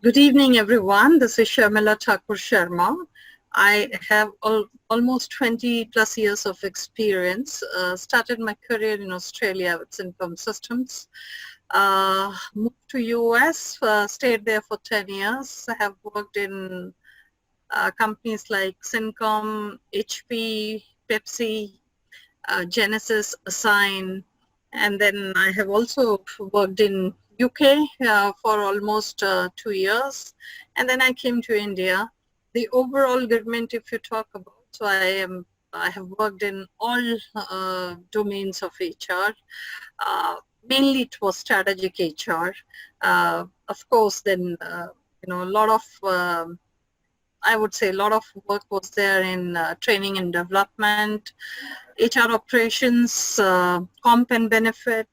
Good evening, everyone. This is Sharmila Thakur Sharma. I have almost 20 plus years of experience. Started my career in Australia with Income Systems. Moved to US, stayed there for 10 years. I have worked in companies like Syncom, HP, Pepsi, Genesis, Assign, and then I have also worked in UK for almost 2 years, and then I came to India. The overall government, if you talk about, so I have worked in all domains of HR. Mainly it was strategic HR. Of course, then a lot of I would say a lot of work was there in training and development, HR operations, comp and benefit,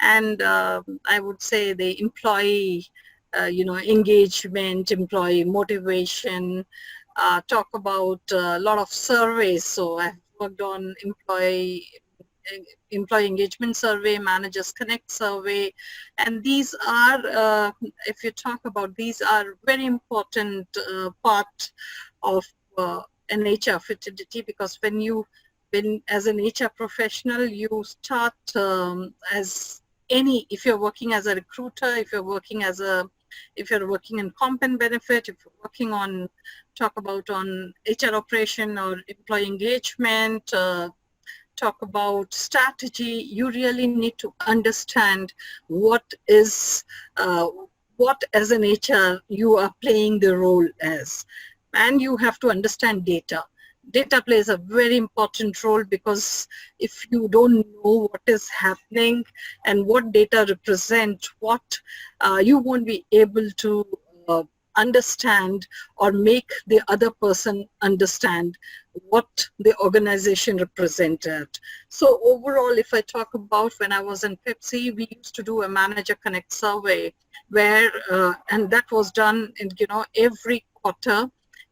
and I would say the employee, engagement, employee motivation. Talk about a lot of surveys. So I've worked on employee engagement survey, managers connect survey, and these are, if you talk about, these are very important part of an HR fraternity, because when as an HR professional, you start if you're working as a recruiter, if you're working in comp and benefit, if you're working on, talk about on HR operation or employee engagement, talk about strategy, you really need to understand what as an HR you are playing the role as. And you have to understand data. Data plays a very important role, because if you don't know what is happening and what data represent what, you won't be able to understand or make the other person understand what the organization represented. So overall, if I talk about when I was in Pepsi, we used to do a manager connect survey where, and that was done in, every quarter.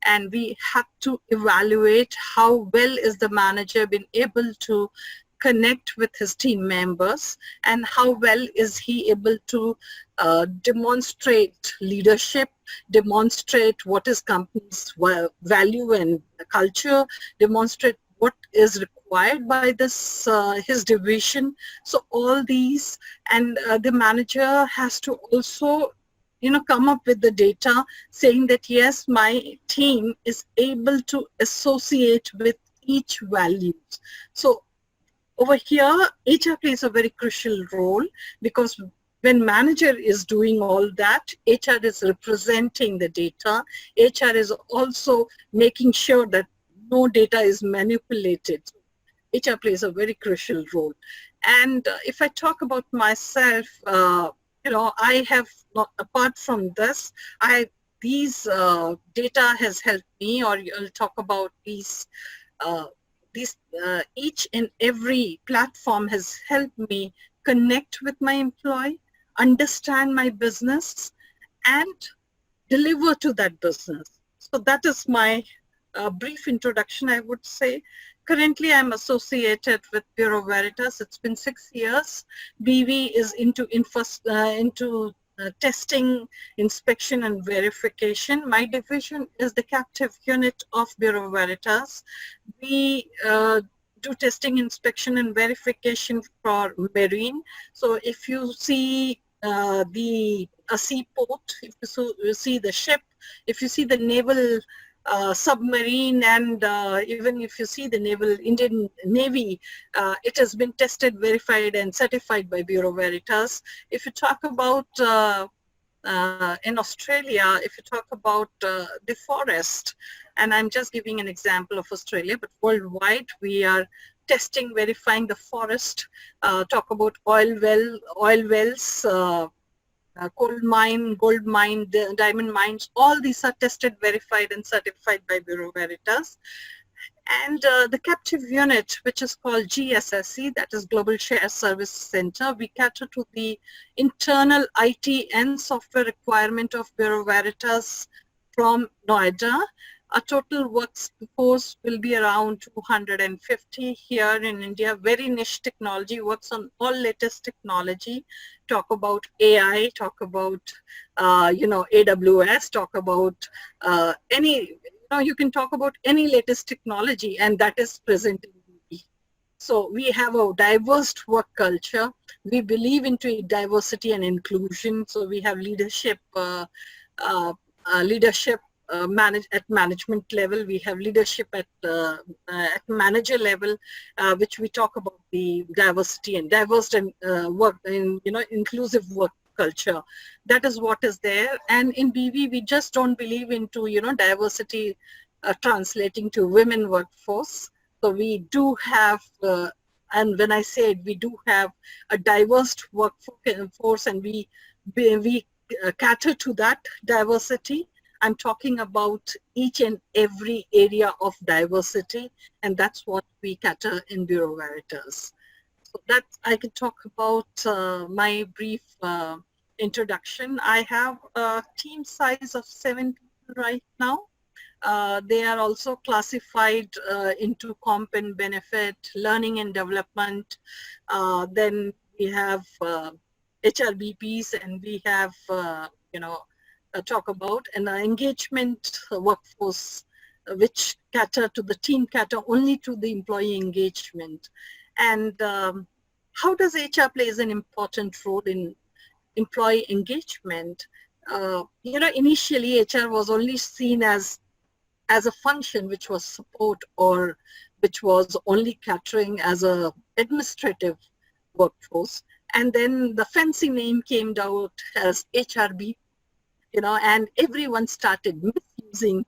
And we had to evaluate how well is the manager been able to connect with his team members, and how well is he able to demonstrate leadership, demonstrate what is company's value and culture, demonstrate what is required by this his division. So all these, and the manager has to also come up with the data saying that yes, my team is able to associate with each values. So over here, HR plays a very crucial role, because when manager is doing all that, HR is representing the data. HR is also making sure that no data is manipulated. HR plays a very crucial role. And if I talk about myself, I have not, apart from this, these data has helped me, or I'll talk about these each and every platform has helped me connect with my employee, understand my business, and deliver to that business. So that is my brief introduction, I would say. Currently, I'm associated with Bureau Veritas. It's been 6 years. BV is into testing, inspection, and verification. My division is the captive unit of Bureau Veritas. We do testing, inspection, and verification for marine. So if you see a seaport, if you see the ship, if you see the naval submarine, and even if you see the Indian Navy, it has been tested, verified, and certified by Bureau Veritas. If you talk about in Australia, if you talk about the forest, and I'm just giving an example of Australia, but worldwide we are testing, verifying the forest. Talk about oil wells, coal mine, gold mine, diamond mines, all these are tested, verified, and certified by Bureau Veritas. And the captive unit, which is called GSSC, that is Global Share Service Center, we cater to the internal IT and software requirement of Bureau Veritas from Noida. Our total workforce will be around 250 here in India. Very niche technology, works on all latest technology. Talk about AI, talk about, AWS, talk about you can talk about any latest technology, and that is present in BB. So we have a diverse work culture. We believe into diversity and inclusion. So we have uh, leadership at management level. We have leadership at manager level, which we talk about the diversity and diverse and work in inclusive work culture. That is what is there. And in BV, we just don't believe into diversity translating to women workforce. So we do have, and when I say it, we do have a diverse workforce, and we cater to that diversity. I'm talking about each and every area of diversity, and that's what we cater in Bureau Veritas. So that I can talk about my brief introduction. I have a team size of 7 people right now. They are also classified into comp and benefit, learning and development. Then we have HRBPs, and we have, talk about an engagement workforce, which cater only to the employee engagement. And how does HR plays an important role in employee engagement? Initially HR was only seen as a function which was support, or which was only catering as a administrative workforce. And then the fancy name came out as HRB, and everyone started misusing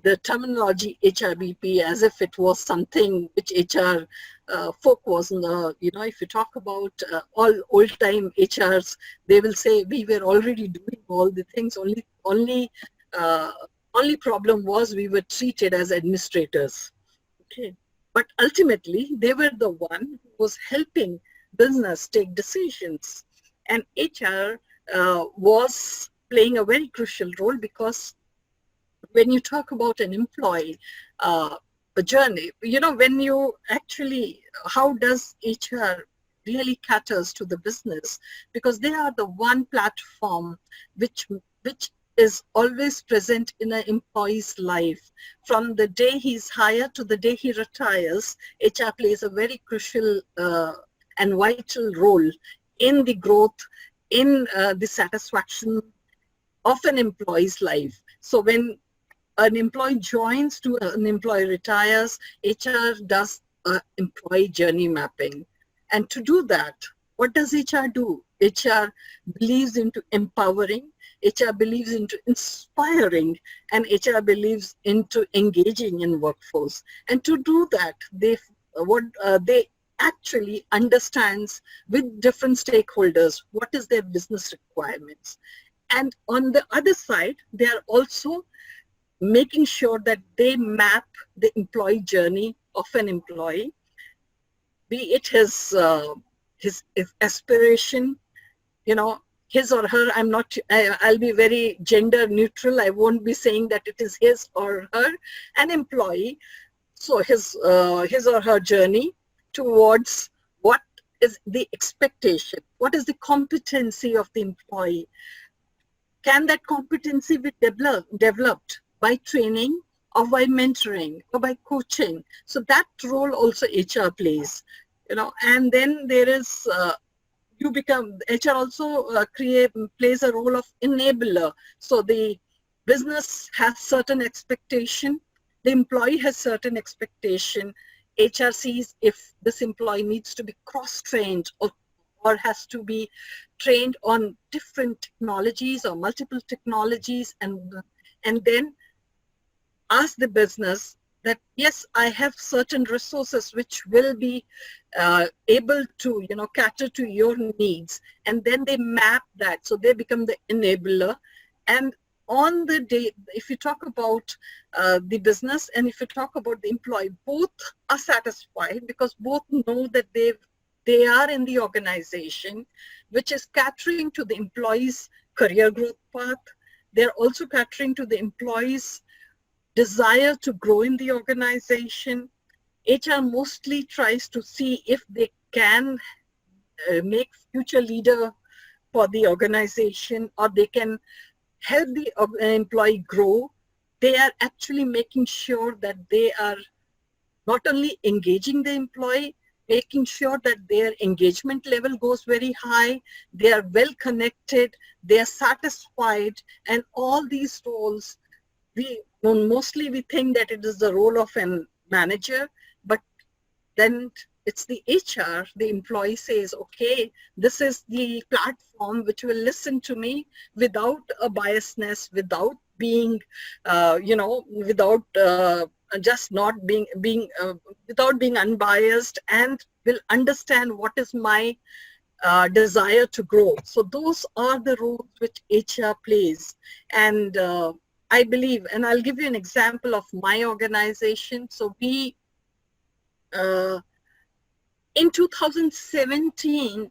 the terminology HRBP as if it was something which HR folk was, if you talk about all old time HRs, they will say we were already doing all the things, uh, only problem was we were treated as administrators. Okay. But ultimately, they were the one who was helping business take decisions. And HR was playing a very crucial role, because when you talk about an employee, a journey, when you actually, how does HR really caters to the business? Because they are the one platform which is always present in an employee's life. From the day he's hired to the day he retires, HR plays a very crucial and vital role in the growth, in the satisfaction of an employee's life. So when an employee joins to an employee retires, HR does employee journey mapping. And to do that, what does HR do? HR believes into empowering, HR believes into inspiring, and HR believes into engaging in workforce. And to do that, they actually understands with different stakeholders what is their business requirements. And on the other side, they are also making sure that they map the employee journey of an employee, be it his aspiration, his or her. I'll be very gender neutral. I won't be saying that it is his or her, an employee. So his or her journey towards what is the expectation, what is the competency of the employee. Can that competency be developed by training, or by mentoring, or by coaching? So that role also HR plays, and then there is, HR also plays a role of enabler. So the business has certain expectation, the employee has certain expectation. HR sees if this employee needs to be cross-trained, or has to be trained on different technologies or multiple technologies, and then ask the business that, yes, I have certain resources which will be able to, cater to your needs. And then they map that. So they become the enabler. And on the day, if you talk about the business and if you talk about the employee, both are satisfied, because both know that they are in the organization which is catering to the employee's career growth path. They're also catering to the employee's desire to grow in the organization. HR mostly tries to see if they can make future leader for the organization, or they can help the employee grow. They are actually making sure that they are not only engaging the employee, making sure that their engagement level goes very high, they are well connected, they are satisfied, and all these roles, mostly we think that it is the role of a manager, but then it's the HR, the employee says, okay, this is the platform which will listen to me without a biasness, without being, without just not without being unbiased, and will understand what is my desire to grow. So those are the roles which HR plays. And I believe, and I'll give you an example of my organization. So we, in 2017,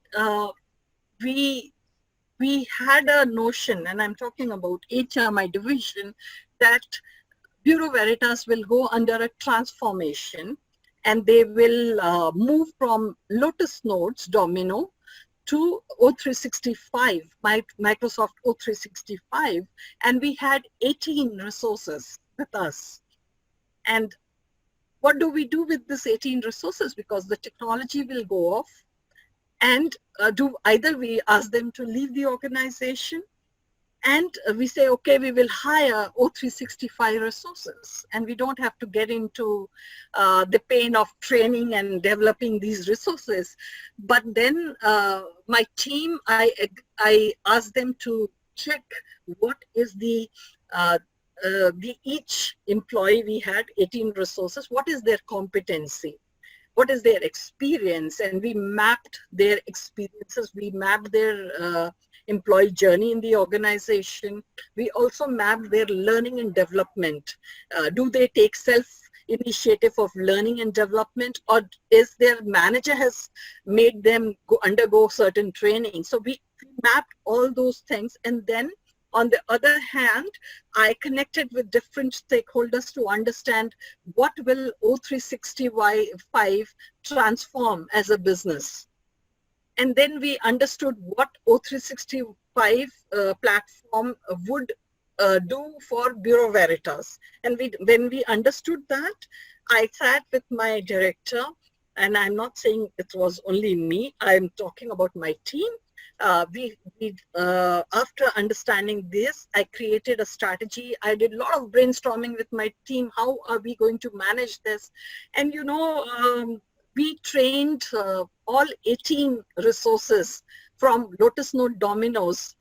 we had a notion, and I'm talking about HR, my division, that Bureau Veritas will go under a transformation, and they will move from Lotus Notes Domino to O365, Microsoft O365, and we had 18 resources with us. And what do we do with this 18 resources? Because the technology will go off, and either we ask them to leave the organization, and we say, okay, we will hire O365 resources, and we don't have to get into the pain of training and developing these resources. But then my team, I ask them to check what is the each employee. We had 18 resources. What is their competency? What is their experience? And we mapped their experiences. We mapped their employee journey in the organization. We also mapped their learning and development. Do they take self-initiative of learning and development, or is their manager has made them undergo certain training? So we mapped all those things. And then on the other hand, I connected with different stakeholders to understand what will O365 transform as a business. And then we understood what O365 platform would do for Bureau Veritas. And when we understood that, I sat with my director, and I'm not saying it was only me, I'm talking about my team. After understanding this, I created a strategy. I did a lot of brainstorming with my team. How are we going to manage this? And we trained all 18 resources from Lotus Note Dominoes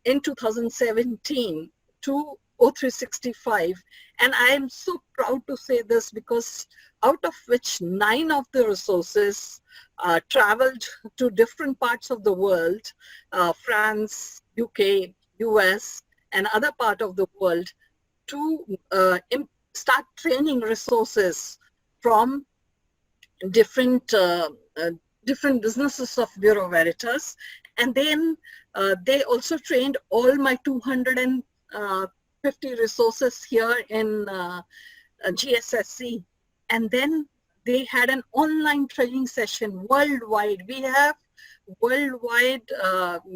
in 2017 to O365. And I am so proud to say this, because out of which 9 of the resources traveled to different parts of the world, France, UK, US, and other part of the world, to start training resources from different businesses of Bureau Veritas. And then they also trained all my 250 resources here in GSSC. And then they had an online training session worldwide. We have worldwide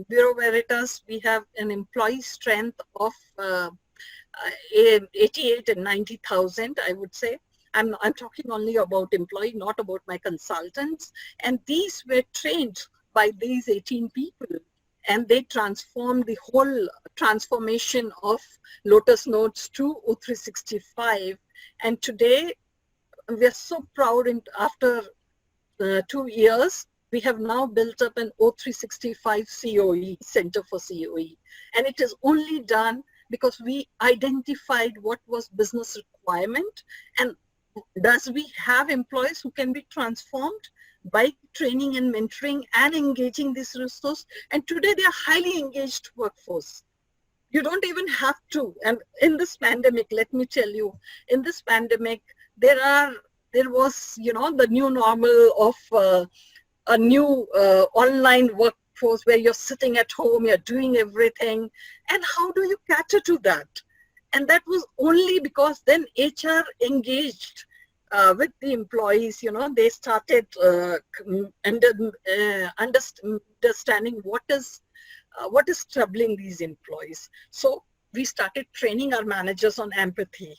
Bureau Veritas, we have an employee strength of 88 and 90,000, I would say. I'm talking only about employee, not about my consultants. And these were trained by these 18 people, and they transformed the whole transformation of Lotus Notes to O365. And today, we're so proud, after 2 years, we have now built up an O365 COE, Center for COE. And it is only done because we identified what was business requirement, and does we have employees who can be transformed by training and mentoring and engaging this resource. And today they are highly engaged workforce. You don't even have to. And in this pandemic, let me tell you, in this pandemic, there was, the new normal of a new online workforce where you're sitting at home, you're doing everything. And how do you cater to that? And that was only because then HR engaged with the employees. They started understanding what is troubling these employees. So we started training our managers on empathy.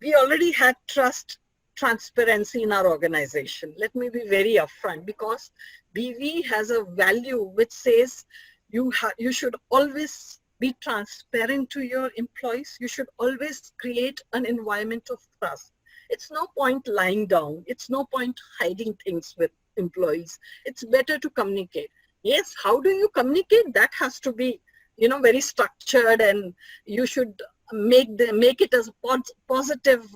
We already had trust, transparency in our organization. Let me be very upfront, because BV has a value which says you should always be transparent to your employees. You should always create an environment of trust. It's no point lying down. It's no point hiding things with employees. It's better to communicate. Yes, how do you communicate? That has to be, very structured, and you should make it as a positive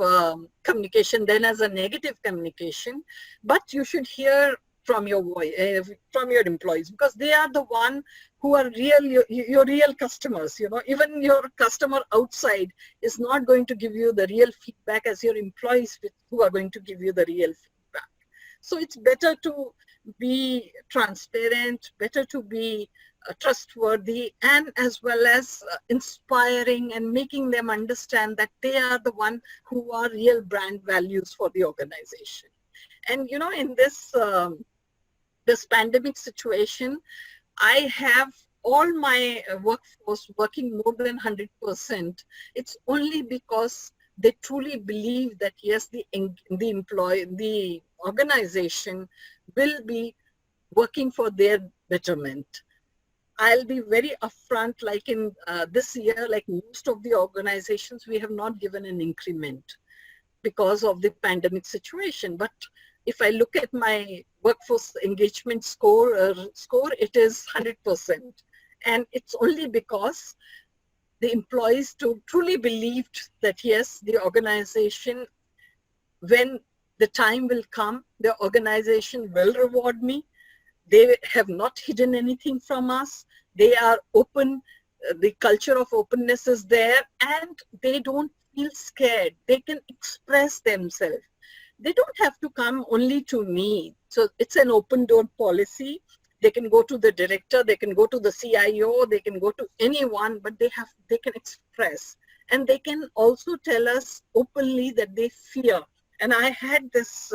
communication than as a negative communication. But you should hear from your voice, from your employees, because they are the one who are your real customers. Even your customer outside is not going to give you the real feedback as your employees who are going to give you the real feedback. So it's better to be transparent, better to be trustworthy, and as well as inspiring and making them understand that they are the one who are real brand values for the organization. And in this pandemic situation, I have all my workforce working more than 100%. It's only because they truly believe that yes, the organization will be working for their betterment. I'll be very upfront, like in this year, like most of the organizations, we have not given an increment because of the pandemic situation. But if I look at my workforce engagement score, it is 100%. And it's only because the employees truly believed that yes, the organization, when the time will come, the organization will reward me. They have not hidden anything from us. They are open. The culture of openness is there, and they don't feel scared. They can express themselves. They don't have to come only to me. So it's an open door policy. They can go to the director, they can go to the CIO, they can go to anyone, but they can express. And they can also tell us openly that they fear. And I had this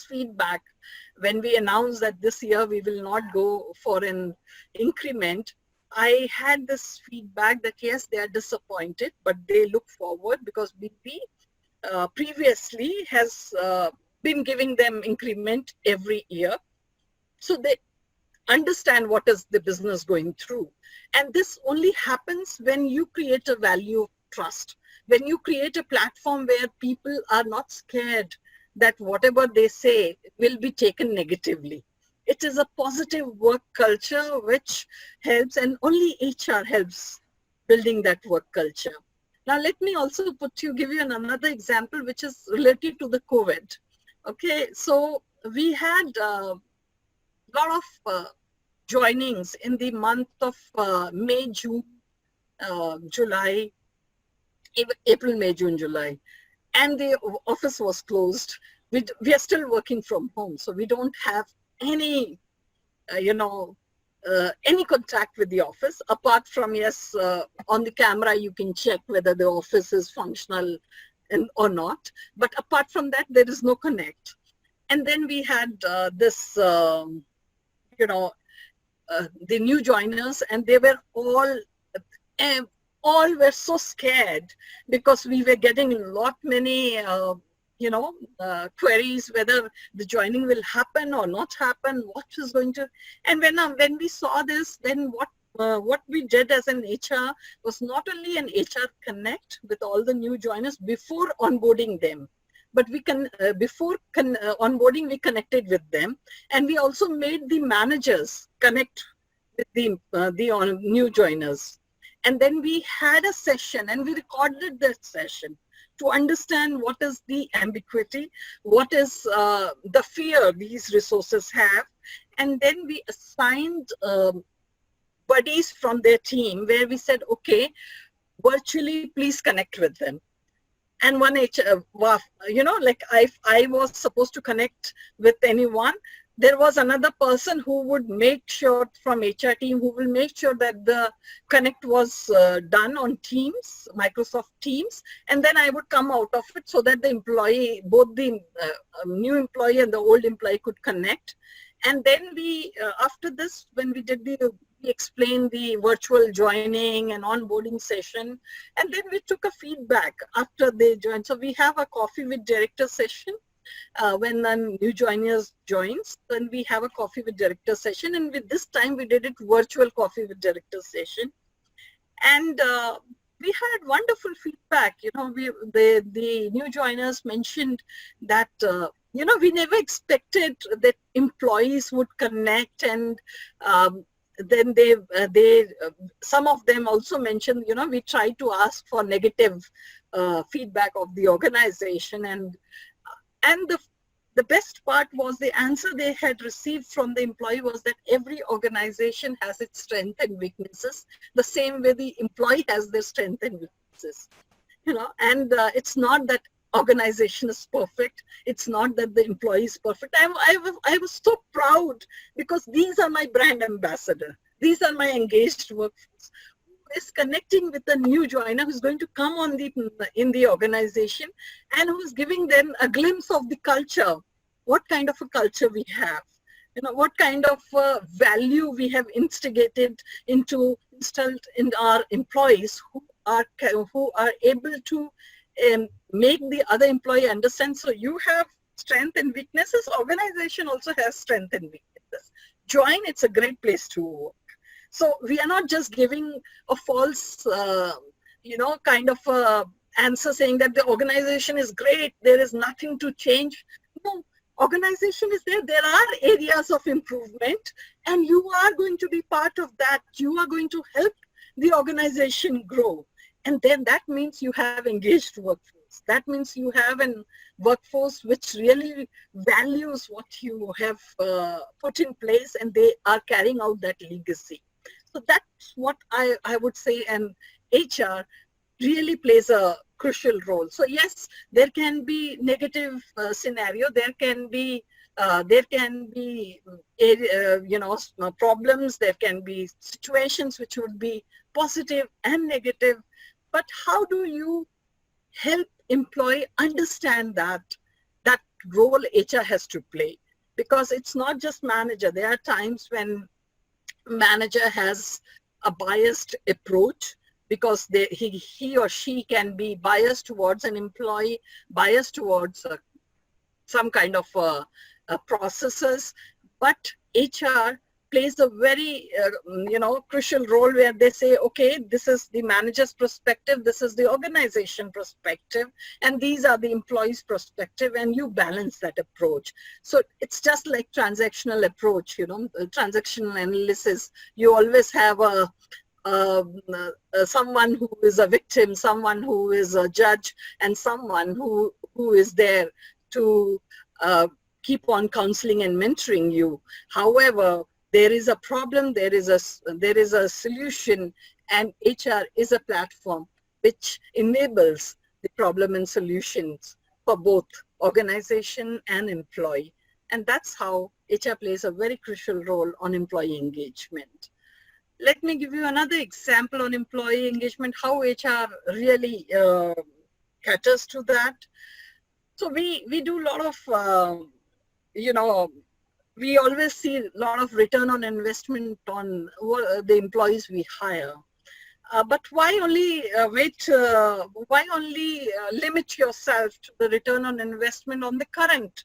feedback when we announced that this year we will not go for an increment. I had this feedback that yes, they are disappointed, but they look forward, because BP previously has been giving them increment every year. So they understand what is the business going through. And this only happens when you create a value of trust, when you create a platform where people are not scared that whatever they say will be taken negatively. It is a positive work culture which helps, and only HR helps building that work culture. Now, let me also give you another example, which is related to the COVID. Okay, so we had a lot of joinings in the month of May, June, July, April, May, June, July, and the office was closed. We are still working from home, so we don't have any, any contact with the office, apart from, yes, on the camera you can check whether the office is functional or not. But apart from that, there is no connect. And then we had the new joiners, and they were all were so scared, because we were getting many queries whether the joining will happen or not happen, what is going to. And when we saw this, then what we did as an HR was not only an HR connect with all the new joiners before onboarding them, but before onboarding, we connected with them, and we also made the managers connect with the new joiners. And then we had a session, and we recorded that session to understand what is the ambiguity, what is the fear these resources have. And then we assigned buddies from their team, where we said, okay, virtually please connect with them. And one HR, like I was supposed to connect with anyone, there was another person who would make sure from HR team, who will make sure that the connect was done on Teams, Microsoft Teams, and then I would come out of it so that the employee, both the new employee and the old employee could connect. And then we, after this, when we did we explained the virtual joining and onboarding session, and then we took a feedback after they joined. So we have a coffee with director session. When a new joiners joins, then we have a coffee with director session, and with this time we did it virtual coffee with director session, and we had wonderful feedback. You know, the new joiners mentioned that you know, we never expected that employees would connect, and then they some of them also mentioned, you know, we tried to ask for negative feedback of the organization, and the best part was the answer they had received from the employee was that every organization has its strengths and weaknesses, the same way the employee has their strengths and weaknesses. You know, and it's not that organization is perfect. It's not that the employee is perfect. I was so proud because these are my brand ambassador. These are my engaged workforce who is connecting with a new joiner who's going to come on in the organization and who's giving them a glimpse of the culture, what kind of a culture we have, you know, what kind of value we have instigated installed in our employees who are able to make the other employee understand. So you have strength and weaknesses. Organization also has strength and weaknesses. Join, it's a great place to work. So we are not just giving a false, you know, kind of answer saying that the organization is great, there is nothing to change. No, organization is there. There are areas of improvement, and you are going to be part of that. You are going to help the organization grow. And then that means you have engaged workforce. That means you have a workforce which really values what you have put in place, and they are carrying out that legacy. So that's what I would say, and HR really plays a crucial role. So yes, there can be negative scenario. There can be you know, problems. There can be situations which would be positive and negative. But how do you help employee understand that role HR has to play? Because it's not just manager. There are times when manager has a biased approach because he or she can be biased towards an employee, biased towards some kind of processes. But HR plays a very you know, crucial role where they say, okay, this is the manager's perspective, this is the organization perspective, and these are the employees' perspective, and you balance that approach. So it's just like transactional approach, you know, transactional analysis. You always have someone who is a victim, someone who is a judge, and someone who is there to keep on counseling and mentoring you. However, there is a problem, there is a solution, and HR is a platform which enables the problem and solutions for both organization and employee. And that's how HR plays a very crucial role on employee engagement. Let me give you another example on employee engagement, how HR really caters to that. So we do a lot of, you know, we always see a lot of return on investment on the employees we hire. But why only limit yourself to the return on investment on the current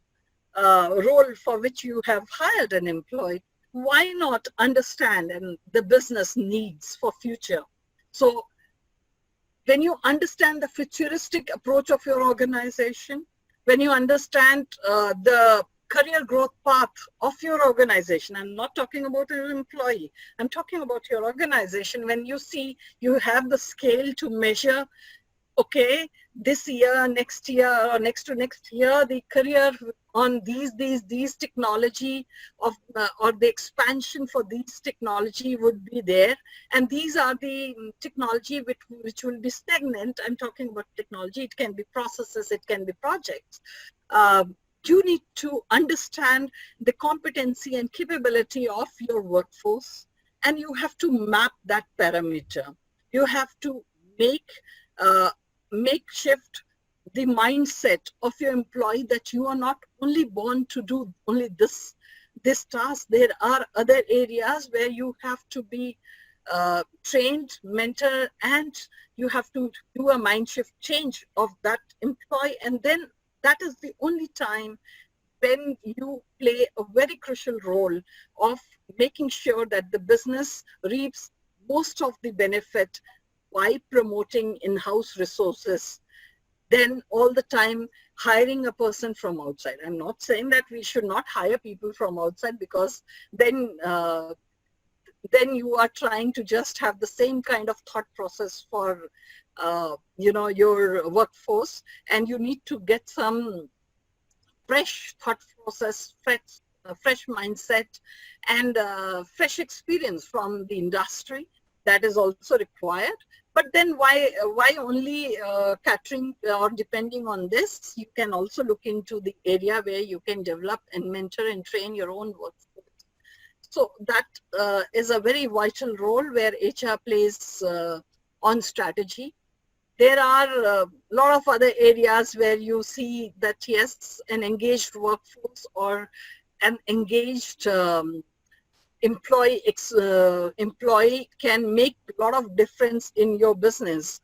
role for which you have hired an employee? Why not understand and the business needs for future? So when you understand the futuristic approach of your organization, when you understand the career growth path of your organization, I'm not talking about an employee, I'm talking about your organization. When you see you have the scale to measure, okay, this year, next year, or next to next year, the career on these technology of or the expansion for these technology would be there, and these are the technology which will be stagnant. I'm talking about technology. It can be processes, it can be projects. you need to understand the competency and capability of your workforce, and you have to map that parameter. You have to make uh, make shift the mindset of your employee that you are not only born to do only this task. There are other areas where you have to be trained, mentor, and you have to do a mind shift change of that employee. And then that is the only time when you play a very crucial role of making sure that the business reaps most of the benefit by promoting in-house resources than all the time hiring a person from outside. I'm not saying that we should not hire people from outside, because then you are trying to just have the same kind of thought process for your workforce, and you need to get some fresh thought process, fresh mindset, and fresh experience from the industry. That is also required. But then why only catering or depending on this? You can also look into the area where you can develop and mentor and train your own workforce. So that is a very vital role where HR plays on strategy. There are a lot of other areas where you see that, yes, an engaged workforce or an engaged employee can make a lot of difference in your business.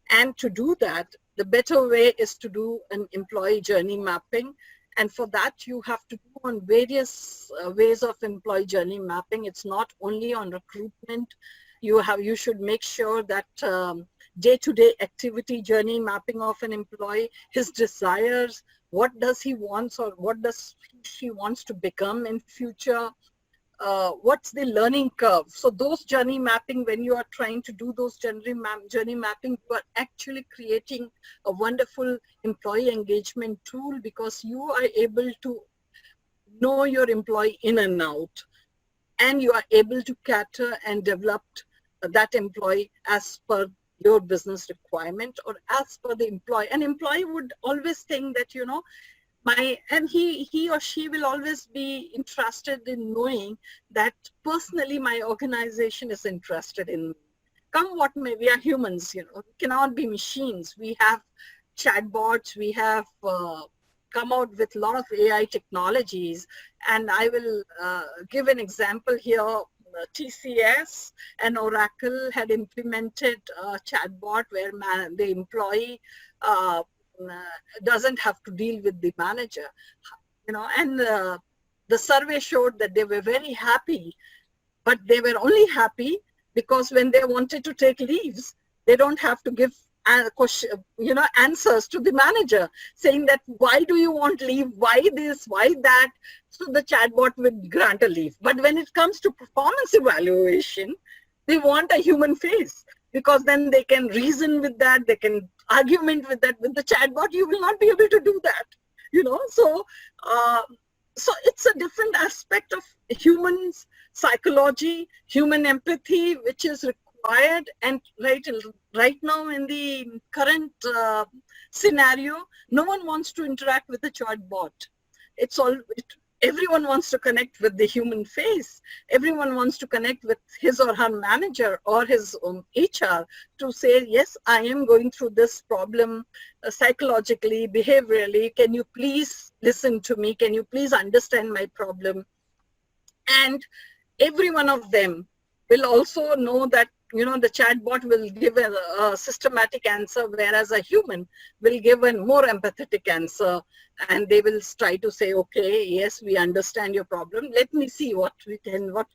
And to do that, the better way is to do an employee journey mapping. And for that, you have to do on various ways of employee journey mapping. It's not only on recruitment. You should make sure that day-to-day activity journey mapping of an employee, his desires, what does he wants or what does she wants to become in future, what's the learning curve. So those journey mapping, when you are trying to do those journey mapping, you are actually creating a wonderful employee engagement tool, because you are able to know your employee in and out, and you are able to cater and develop that employee as per your business requirement or as per the employee. An employee would always think that, he or she will always be interested in knowing that personally my organization is interested in me. Come what may, we are humans, we cannot be machines. We have chatbots, we have come out with a lot of AI technologies. And I will give an example here. TCS and Oracle had implemented a chatbot where the employee doesn't have to deal with the manager, and the survey showed that they were very happy, but they were only happy because when they wanted to take leaves, they don't have to give answers to the manager saying that, why do you want leave, why this, why that. So the chatbot would grant a leave. But when it comes to performance evaluation, they want a human face, because then they can reason with that, they can argument with that. With the chatbot, you will not be able to do that, so it's a different aspect of humans psychology, human empathy, which is required. And right now in the current scenario, no one wants to interact with the chatbot. Everyone wants to connect with the human face. Everyone wants to connect with his or her manager or his HR to say, yes, I am going through this problem psychologically, behaviorally. Can you please listen to me? Can you please understand my problem? And every one of them will also know that, the chatbot will give a systematic answer, whereas a human will give a more empathetic answer. And they will try to say, okay, yes, we understand your problem. Let me see what we can look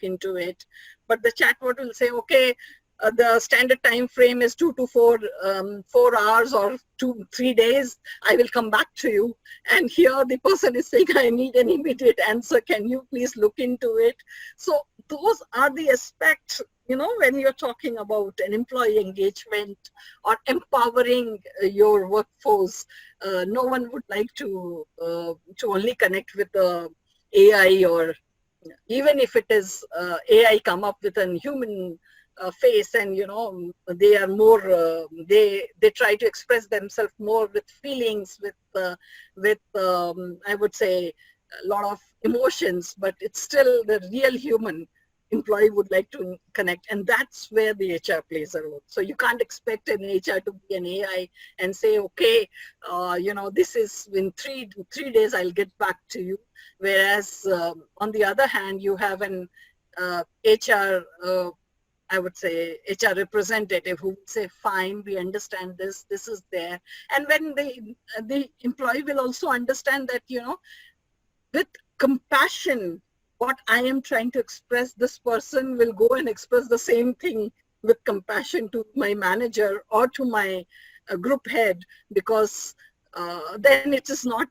into it. But the chatbot will say, okay, the standard time frame is 2 to 4 hours or 2-3 days. I will come back to you. And here the person is saying, I need an immediate answer. Can you please look into it? So those are the aspects, when you're talking about an employee engagement or empowering your workforce. No one would like to only connect with the AI, or even if it is AI come up with a human face, and they are more they try to express themselves more with feelings, with I would say a lot of emotions, but it's still the real human employee would like to connect, and that's where the HR plays a role. So you can't expect an HR to be an AI and say, okay, this is in three days I'll get back to you. Whereas on the other hand, you have an HR, I would say HR representative who would say, fine, we understand this is there. And when the employee will also understand that, with compassion, what I am trying to express, this person will go and express the same thing with compassion to my manager or to my group head, because then it is not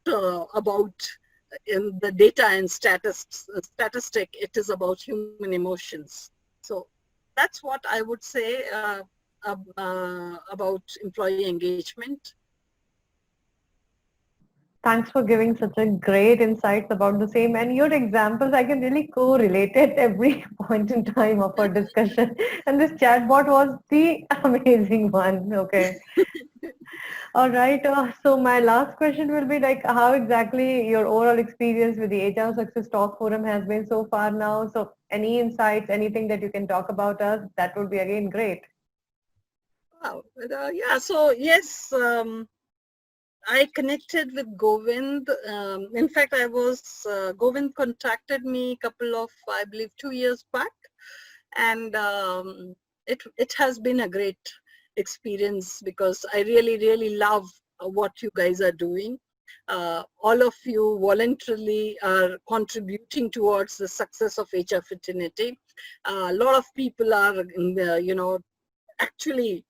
about in the data and statistic, it is about human emotions. So that's what I would say about employee engagement. Thanks for giving such a great insights about the same, and your examples I can really correlate at every point in time of our discussion. And this chatbot was the amazing one. Okay. All right. So my last question will be like, how exactly your overall experience with the HR Success Talk Forum has been so far now? So any insights, anything that you can talk about us, that would be again great. Wow. Yeah. So yes, I connected with Govind. In fact, Govind contacted me a couple of, I believe, 2 years back, and it has been a great experience because I really really love what you guys are doing. All of you voluntarily are contributing towards the success of HR Fraternity. A lot of people are, actually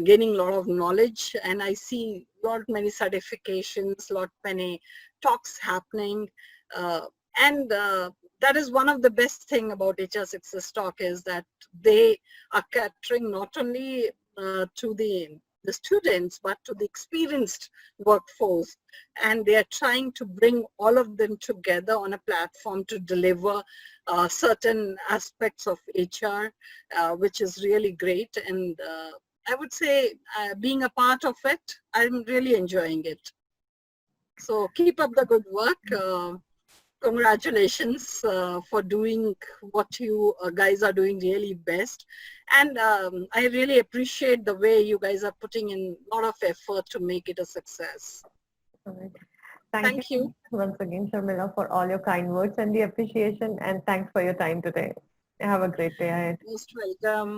gaining a lot of knowledge, and I see lot many certifications, lot many talks happening, and that is one of the best thing about HR Success Talk, is that they are catering not only to the students but to the experienced workforce, and they are trying to bring all of them together on a platform to deliver certain aspects of HR, which is really great. And I would say being a part of it, I'm really enjoying it. So keep up the good work. Congratulations for doing what you guys are doing really best. And I really appreciate the way you guys are putting in a lot of effort to make it a success. All right. Thank Thank you you. once again, Sharmila, for all your kind words and the appreciation, and thanks for your time today. Have a great day ahead. Most welcome.